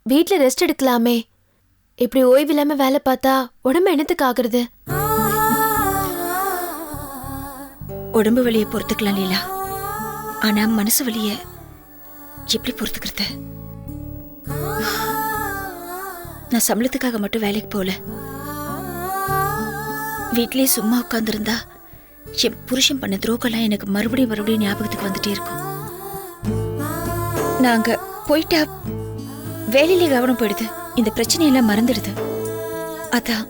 வீட்டில் ரெஸ்ட் எடுக்கலாமே. இப்படி ஓய்வு இல்லாம வேலை பார்த்தா உடம்பு என்னத்துக்கு ஆகுறது? உடம்பு வலியை பொறுத்துக்கலாம் லீலா, ஆனா மனசு வலிய எப்படி பொறுத்துக்கிறது? நான் சம்பளத்துக்காக மட்டும் வேலைக்கு போல. வீட்லயே சும்மா உட்கார்ந்துருந்தா என் புருஷன் பண்ண துரோகம்லாம் எனக்கு மறுபடியும் ஞாபகத்துக்கு வந்துட்டே இருக்கும். நாங்க போயிட்டா வேலையிலே கவனம் போயிடுது, இந்த பிரச்சனையெல்லாம் மறந்துடுது. அதான்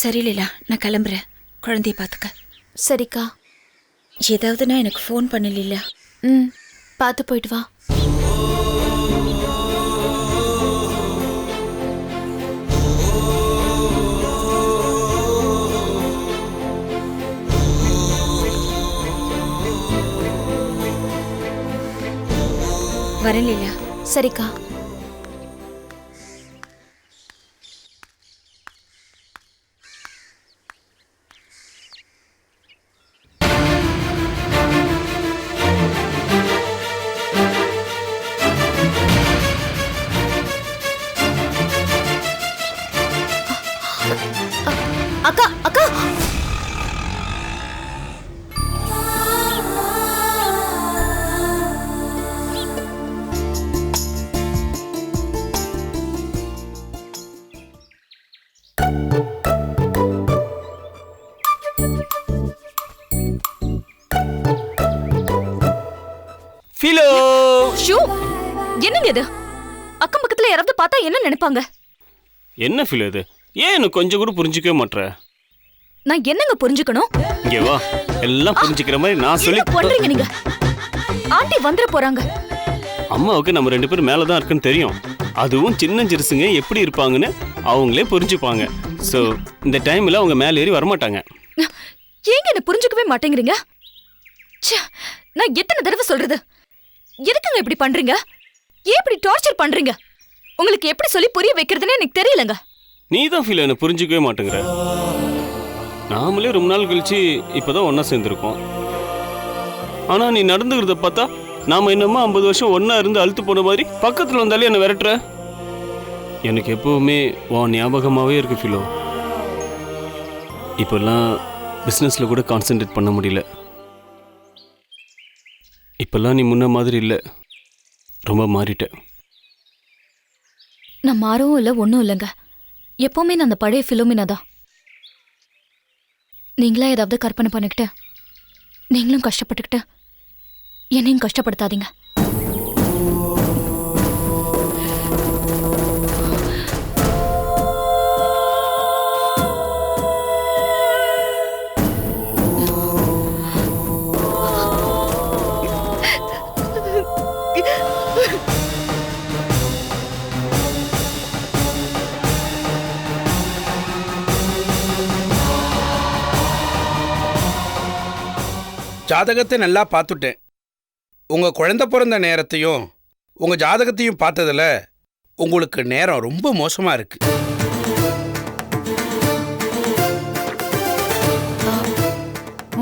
சரி லீலா, நான் கிளம்புறேன். குழந்தைய பாத்துக்க. சரிக்கா. ஏதாவதுனா எனக்கு ஃபோன் பண்ணல. பார்த்து போயிட்டு வா. வரேன் லீலா. சரிக்கா. அக்கா அக்கா, ஃபிலோ. ஷூ, என்னங்க இது? அக்கம் பக்கத்துல யாராவது பார்த்தா என்ன நினைப்பாங்க? என்ன ஃபிலோ இது? ஏன் எனக்கு கொஞ்சம் கூட புரிஞ்சிக்கவே மாட்ற? நான் என்னங்க புரிஞ்சுக்கணும்? இங்க வா, எல்லாம் புரிஞ்சுக்கிற மாதிரி நான் சொல்லி பண்றீங்க நீங்க. ஆண்டி வந்துட போறாங்க. அம்மாவுக்கு நம்ம 2 பேரும் மேல தான் இருக்குன்னு தெரியும். அதுவும் சின்ன சிறுசுங்க எப்படி இருப்பாங்கன்னு அவங்களே புரிஞ்சுப்பாங்க. ஸோ இந்த டைம்ல அவங்க மேல ஏறி வரமாட்டாங்க. ஏங்க என்ன புரிஞ்சுக்கவே மாட்டேங்கிறீங்க? நான் எத்தனை தடவை சொல்றது? எதுக்குங்க இப்படி பண்றீங்க? ஏன் இப்படி டார்ச்சர் பண்றீங்க? உங்களுக்கு எப்படி சொல்லி புரிய வைக்கிறதுன்னு எனக்கு தெரியலங்க. நீ தான் ஃபீல் என்ன புரிஞ்சுக்கவே மாட்டேங்கிற. நாமளே ரொம்ப நாள் கழிச்சு இப்பதான் ஒன்னா சேர்ந்துருக்கோம். ஆனா நீ நடந்துக்கிறத பார்த்தா நாம என்னமா 50 வருஷம் ஒன்னா இருந்து அழுத்து போன மாதிரி பக்கத்துல வந்தாலே என்ன விரட்டுற. எனக்கு எப்பவுமே உன் ஞாபகமாவே இருக்கு ஃபிலோ. இப்பெல்லாம் பிஸ்னஸ்ல கூட கான்சென்ட்ரேட் பண்ண முடியல. இப்பெல்லாம் நீ முன்ன மாதிரி இல்லை, ரொம்ப மாறிட்ட. நான் மாறவும் இல்லை, ஒன்றும் இல்லைங்க. எப்பவுமே நான் அந்த பழைய ஃபிலோமினா தான். நீங்களா ஏதாவது கற்பனை பண்ணிக்கிட்டு நீங்களும் கஷ்டப்பட்டுக்கிட்டு என்னையும் கஷ்டப்படுத்தாதீங்க. ஜாதகத்தை நல்லா பார்த்துட்டேன். உங்கள் குழந்தை பிறந்த நேரத்தையும் உங்கள் ஜாதகத்தையும் பார்த்ததில் உங்களுக்கு நேரம் ரொம்ப மோசமாக இருக்கு.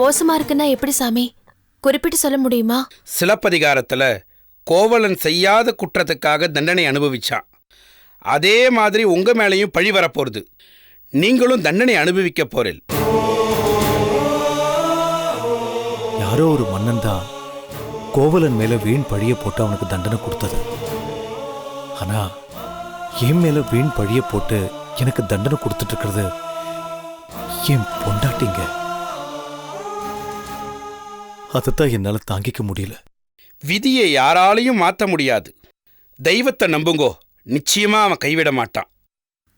மோசமா இருக்குன்னா எப்படி சாமி? குறிப்பிட்டு சொல்ல முடியுமா? சிலப்பதிகாரத்தில் கோவலன் செய்யாத குற்றத்துக்காக தண்டனை அனுபவிச்சான். அதே மாதிரி உங்கள் மேலேயும் பழி வரப்போகிறது. நீங்களும் தண்டனை அனுபவிக்க போறீள். யாரோ ஒரு மன்னன் தான் கோவலன் மேல வீண் பழிய போட்டு அவனுக்கு தண்டனை கொடுத்தது. ஆனா என் மேல வீண் பழிய போட்டு எனக்கு தண்டனை கொடுத்துட்டு இருக்கிறது என் பொண்டாட்டிங்க. அதைத்தான் என்னால தாங்கிக்க முடியல. விதியை யாராலையும் மாற்ற முடியாது. தெய்வத்தை நம்புங்கோ, நிச்சயமா அவன் கைவிட மாட்டான்.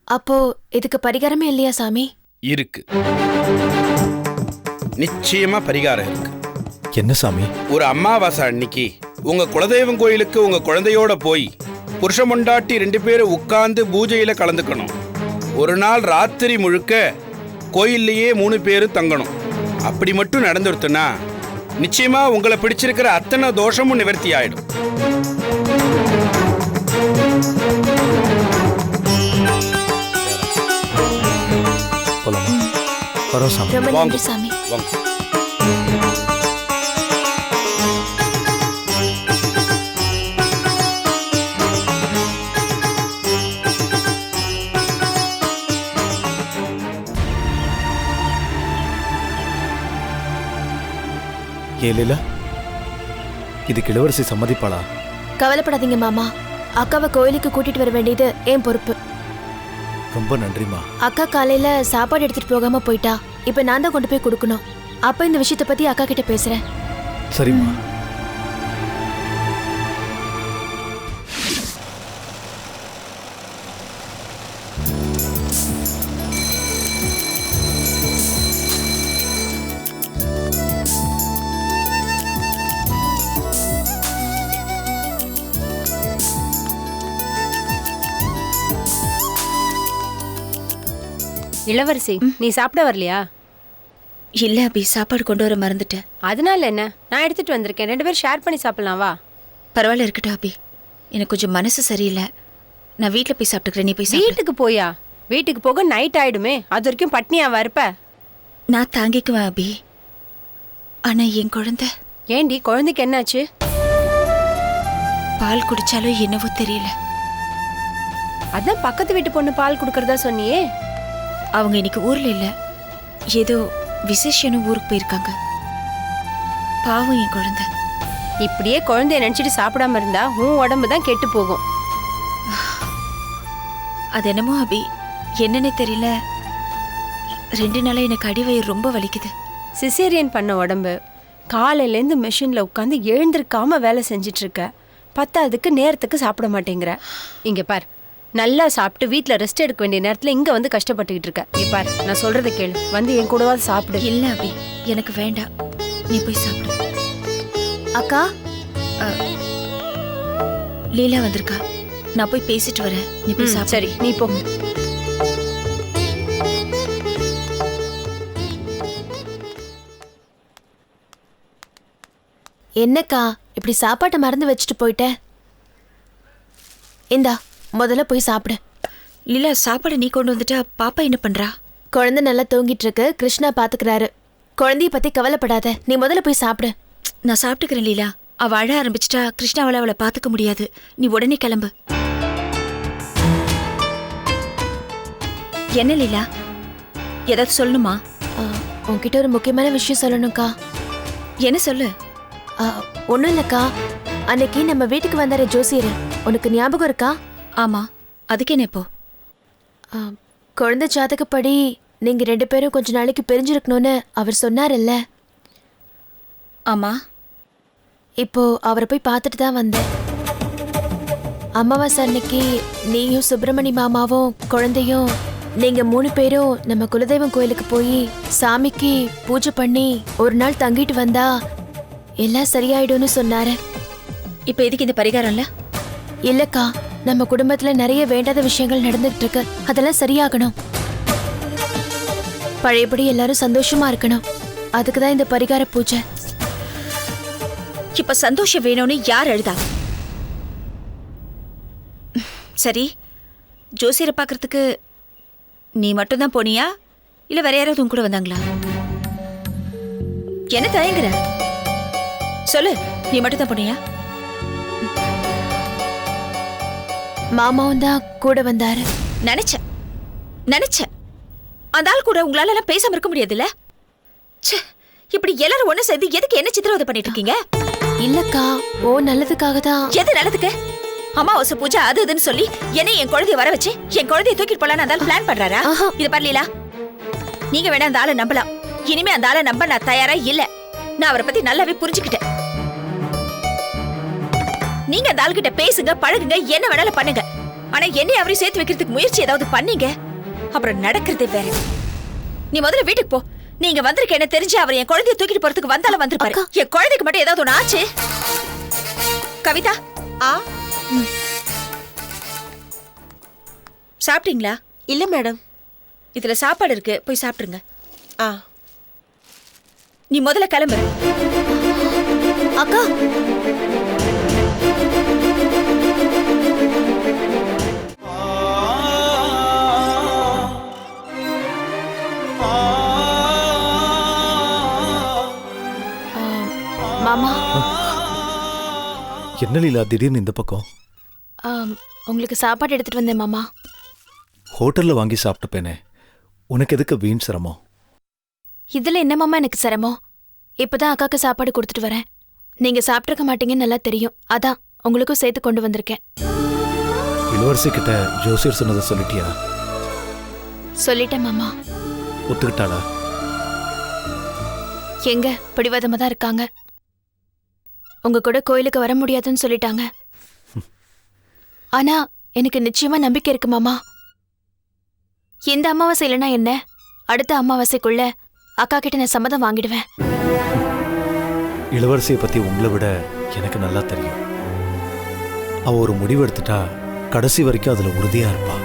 அப்போ இதுக்கு பரிகாரமே இல்லையா சாமி? இருக்கு, நிச்சயமா பரிகாரம் இருக்கு. என்ன சாமி? ஒரு அமாவாசை அன்னைக்கு உங்க குலதெய்வம் கோயிலுக்கு உங்க குழந்தையோட போய் புருஷ பொண்டாட்டி 2 பேரும் உட்கார்ந்து பூஜையில கலந்துக்கணும். ஒரு நாள் ராத்திரி முழுக்க கோயில்லையே 3 பேரும் தங்கணும். அப்படி மட்டும் நடந்துருத்துனா நிச்சயமா உங்களை பிடிச்சிருக்கிற அத்தனை தோஷமும் நிவர்த்தி ஆயிடும். ரொம்ப நன்றி சாமி. ஏலிலா, இதுக்கு இளவரசி சம்மதிப்பாளா? கவலைப்படாதீங்க மாமா. அக்காவை கோயிலுக்கு கூட்டிட்டு வர வேண்டியது என் பொறுப்பு. ரொம்ப நன்றிமா. அக்கா காலையில சாப்பாடு எடுத்துட்டு போகாம போயிட்டா. இப்ப நான் தான் கொண்டு போய் கொடுக்கணும். அப்ப இந்த விஷயத்தை பத்தி அக்கா கிட்ட பேசுறேன். சரிம்மா. இளவரசி, நீ சாப்பிட வரலையா? இல்ல அபி, சாப்பாடு கொண்டு வர மறந்துட்டேன். அதனால என்ன, நான் எடுத்துட்டு வந்திருக்கேன். 2 பேரும் ஷேர் பண்ணி சாப்பிடலாம், வா. பரவாயில்ல, இருக்கட்டும் அபி. எனக்கு கொஞ்சம் மனசு சரியில்லை. நான் வீட்டில் போய் சாப்பிட்டுக்கிறேன். நீ போய் வீட்டுக்கு போயா? வீட்டுக்கு போக நைட் ஆயிடுமே. அது வரைக்கும் பட்னியாவா இருப்ப? நான் தாங்கிக்குவேன் அபி. ஆனா என் குழந்தை. ஏண்டி, குழந்தைக்கு என்னாச்சு? பால் குடிச்சாலும் என்னவோ தெரியல. அதான் பக்கத்து வீட்டு பொண்ணு பால் குடுக்கறதா சொன்னியே. அவங்க இன்னைக்கு ஊர்ல இல்ல, ஏதோ விசேஷனும் ஊருக்கு போயிருக்காங்க. பாவம் என் குழந்தை. இப்படியே குழந்தைய நினைச்சிட்டு சாப்பிடாம இருந்தா உன் உடம்பு தான் கெட்டு போகும். அது என்னமோ அபி, என்னன்னு தெரியல, 2 நாளா எனக்கு அடிவயிறு ரொம்ப வலிக்குது. சிசேரியன் பண்ண உடம்பு. காலையிலேருந்து மெஷின்ல உட்காந்து எழுந்திருக்காம வேலை செஞ்சிட்டு இருக்க. பத்தாவதுக்கு நேரத்துக்கு சாப்பிட மாட்டேங்கிற. இங்க பார், நல்லா சாப்பிட்டு வீட்டுல ரெஸ்ட் எடுக்க வேண்டிய நேரத்துல இங்க வந்து கஷ்டப்பட்டுக்கிட்டு இருக்க. நீ பார், நான் சொல்றதை கேளு. வந்து என் கூடவாது சாப்பிடு. இல்ல அபி, எனக்கு வேண்டாம். நீ போய் சாப்பிடு. அக்கா, லீலா வந்திருக்கா. நான் போய் பேசிட்டு வரேன். நீ போய் சாப்பிடு. சரி, நீ போ. என்னக்கா இப்படி சாப்பாட்டை மறந்து வச்சுட்டு போயிட்ட? இந்தா, முதல்ல போய் சாப்பிடு. லீலா, சாப்பாடு நீ கொண்டு வந்துட்டா பாப்பா என்ன பண்றா? குழந்தை நல்லா தூங்கிட்டு இருக்கு. கிருஷ்ணா பாத்துக்கிறாரு. குழந்தைய பத்தி கவலைப்படாத. நீ முதல்ல போய் சாப்பிடு. நான் சாப்பிட்டுக்கிறேன் லீலா. அவ அழ ஆரம்பிச்சிட்டா கிருஷ்ணாவால அவளை பாத்துக்க முடியாது. நீ உடனே கிளம்பு. என்ன லீலா, ஏதாவது சொல்லணுமா? உன்கிட்ட ஒரு முக்கியமான விஷயம் சொல்லணும்க்கா. என்ன சொல்லு? ஒன்றும் இல்லைக்கா, அன்னைக்கு நம்ம வீட்டுக்கு வந்தாரு ஜோசியர், உனக்கு ஞாபகம் இருக்கா? ஆமா, அதுக்கு என்ன இப்போ? குழந்தை ஜாதகப்படி நீங்க 2 பேரும் கொஞ்ச நாளைக்கு பிரிஞ்சிருக்கணும்னு அவர் சொன்னார்ல. ஆமா. இப்போ அவரை போய் பார்த்துட்டு தான் வந்தேன். அமாவாசை அன்னைக்கு நீயும் சுப்பிரமணி மாமாவும் குழந்தையும் நீங்க 3 பேரும் நம்ம குலதெய்வம் கோயிலுக்கு போய் சாமிக்கு பூஜை பண்ணி ஒரு நாள் தங்கிட்டு வந்தா எல்லாம் சரியாயிடும்னு சொன்னாரு. இப்ப எதுக்கு இந்த பரிகாரம்ல? இல்லக்கா, நம்ம குடும்பத்துல நிறைய வேண்டாத விஷயங்கள் நடந்துட்டு இருக்கு. அதெல்லாம் சரியாகணும். பழையபடி எல்லாரும் சந்தோஷமா இருக்கணும். அதுக்கு தான் இந்த பரிகார பூஜை. இப்ப சந்தோஷம் வேணும்னு யார் எழுதா? சரி, ஜோசியரை பார்க்கறதுக்கு நீ மட்டும் தான் போனியா இல்ல வேற யாராவது உன் கூட வந்தாங்களா? என்ன தயங்குற? சொல்லு, நீ மட்டும் தான் போனியா? மாமாவும் தான் கூட வந்தாரு. நினைச்சேன் அந்த ஆள் கூட உங்களால எல்லாம் பேசாம இருக்க முடியாதுல்ல? இப்படி எல்லாரும் ஒண்ணு சேர்ந்து எதுக்கு என்ன சித்திரவதை பண்ணிட்டு இருக்கீங்க? இல்லக்கா, ஓ நல்லதுக்காக தான். எது நல்லதுக்கு? அமாவாசை பூஜை அது இதுன்னு சொல்லி என்ன என் குழந்தைய வர வச்சு என் குழந்தைய தூக்கிட்டு போலான்னு அந்த ஆள் பிளான் பண்றாரா? இது பண்ணலீங்களா? நீங்க வேணா அந்த ஆளை நம்பலாம். இனிமே அந்த ஆளை நம்ப நான் தயாரா இல்ல. நான் அவரை பத்தி நல்லாவே புரிஞ்சுக்கிட்டேன். நீங்க அந்த ஆள்கிட்ட பேசுங்க, பழகுங்க, என்ன வேணாலும் பண்ணுங்க. ஆனா என்னை அவரையும் சேர்த்து வைக்கிறதுக்கு முயற்சி ஏதாவது பண்ணீங்க, அப்புறம் நடக்கிறதே வேற. நீ முதல்ல வீட்டுக்கு போ. நீங்க வந்திருக்க என்ன தெரிஞ்சு அவர் என் குழந்தைய தூக்கிட்டு போறதுக்கு வந்தாலும் வந்திருப்பாரு. என் குழந்தைக்கு மட்டும் ஏதாவது ஒண்ணு ஆச்சு. கவிதா, சாப்பிட்டீங்களா? இல்ல மேடம். இதுல சாப்பாடு இருக்கு, போய் சாப்பிடுங்க. நீ முதல்ல கிளம்பு. அக்கா, மாமா. என்ன லீலா திடீர்னு இந்த பக்கம்? உங்களுக்கு சாப்பாடு எடுத்துட்டு வந்தேன் மாமா. ஹோட்டல்ல வாங்கி சாப்பிட்டுப்பேனே, உனக்கு எதுக்கு வீண் சிரமம்? இதுல என்ன மாமா எனக்கு சிரமம்? இப்பதான் அக்காக்கு சாப்பாடு கொடுத்துட்டு வரேன். நீங்க சாப்பிட்டிருக்க மாட்டீங்கன்னு நல்லா தெரியும். அதான் உங்களுக்கும் சேர்த்து கொண்டு வந்திருக்கேன். இளவரசி கிட்ட ஜோசியர் சொன்னதை சொல்லிட்டியா? சொல்லிட்டேன் மாமா. ஒத்துக்கிட்டாளா? எங்க பிடிவாதமா தான் இருக்காங்க. உங்க கூட கோயிலுக்கு வர முடியாதுன்னு சொல்லிட்டாங்க. ஆனா எனக்கு நிச்சயமா நம்பிக்கை இருக்கு மாமா. இந்த அமாவாசை இல்லைன்னா என்ன, அடுத்த அமாவாசைக்குள்ள அக்கா கிட்ட நான் சம்மதம் வாங்கிடுவேன். இளவரசியை பத்தி உங்களை விட எனக்கு நல்லா தெரியும். அவ ஒரு முடிவு எடுத்துட்டா கடைசி வரைக்கும் அதுல உறுதியா இருப்பா.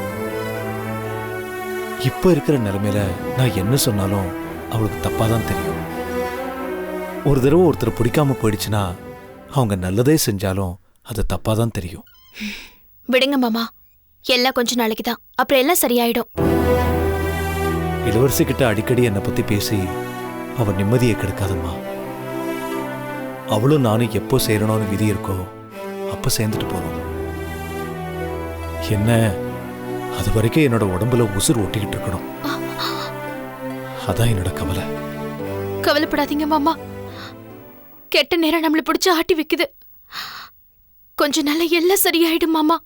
இப்ப இருக்கிற நிலைமையில நான் என்ன சொன்னாலும் அவளுக்கு தப்பாதான் தெரியும். ஒரு தடவை ஒருத்தர் பிடிக்காம போயிடுச்சுன்னா அவங்க நல்லதே செஞ்சாலும் அது தப்பாதான் தெரியும். விடுங்க மாமா, எல்லாம் கொஞ்ச நாளைக்கு தான், அப்புறம் எல்லாம் சரியாயிடும். இளவரசி கிட்ட அடிக்கடி என்னை பத்தி பேசி அவ நிம்மதியை கெடுக்காதம்மா. அவளும் நானும் எப்போ சேரணும்னு விதி இருக்கோ அப்ப சேர்ந்துட்டு போறோம். என்ன அது வரைக்கும் என்னோட உடம்புல உசுர் ஒட்டிக்கிட்டு இருக்கணும். அதான் என்னோட கவலை. கவலைப்படாதீங்க மாமா, கெட்ட நேரம் நம்மளை பிடிச்சு ஆட்டி வைக்குது. கொஞ்ச நாள்ல எல்லாம் சரியாயிடும் மாமா.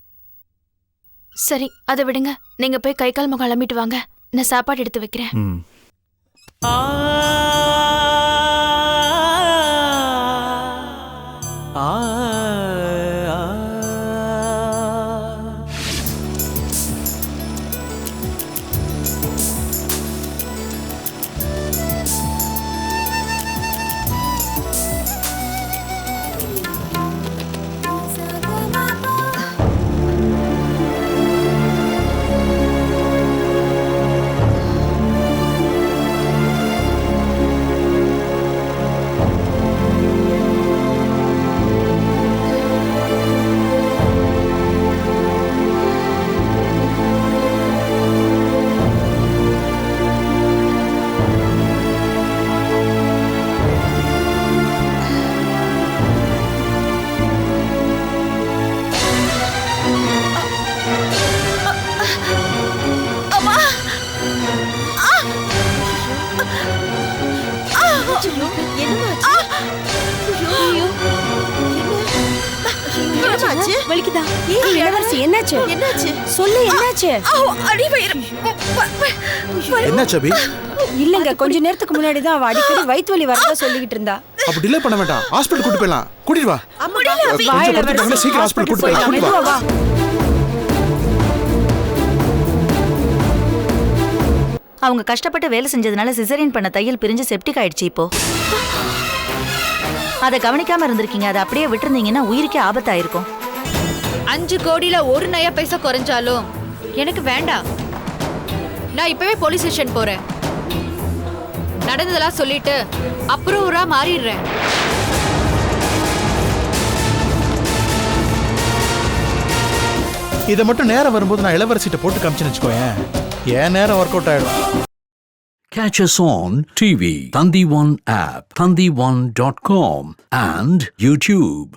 சரி, அதை விடுங்க. நீங்க போய் கை கால் முகம் அலம்பிட்டு வாங்க, நான் சாப்பாடு எடுத்து வைக்கிறேன். வலிக்குதா? இளவரசி என்னாச்சு? என்னாச்சு? சொல்லு என்னாச்சு? என்னாச்சு அபி? இல்லங்க கொஞ்ச நேரத்துக்கு முன்னாடி தான் அவ அடிக்கடி வயிற்று வலி வரதா சொல்லிக்கிட்டு இருந்தா. அப்ப டிலே பண்ண வேண்டாம், ஹாஸ்பிடல் கூட்டி போயிடலாம். கூட்டிட்டு வா. கொஞ்சம் படுத்துட்டாங்கன்னா சீக்கிரம் ஹாஸ்பிடல் கூட்டி போயிடலாம். கூட்டிட்டு வா. அவங்க கஷ்டப்பட்டு வேலை செஞ்சதுனால சிசரியன் பண்ண தையல் பிரிஞ்சு செப்டிக் ஆயிடுச்சு. இப்போ அதை கவனிக்காம இருந்திருக்கீங்க. அதை அப்படியே விட்டுருந்தீங்கன்னா உயிருக்கே ஆபத்தாயிருக்கும். 5 கோடியில 1 நயா பைசா குறைஞ்சாலும் எனக்கு வேண்டாம். நான் இப்பவே போலீஸ் ஸ்டேஷன் போறேன். நடந்ததெல்லாம் சொல்லிட்டு அப்ரூவரா மாறிடுறேன். இதை மட்டும் நேரம் வரும்போது நான் இளவரசிட்ட போட்டு காமிச்சுன்னு வச்சுக்கோயேன், என் நேரம் ஒர்க் அவுட் ஆயிடும். Catch us on TV, Thandivan app, thandivan.com and YouTube.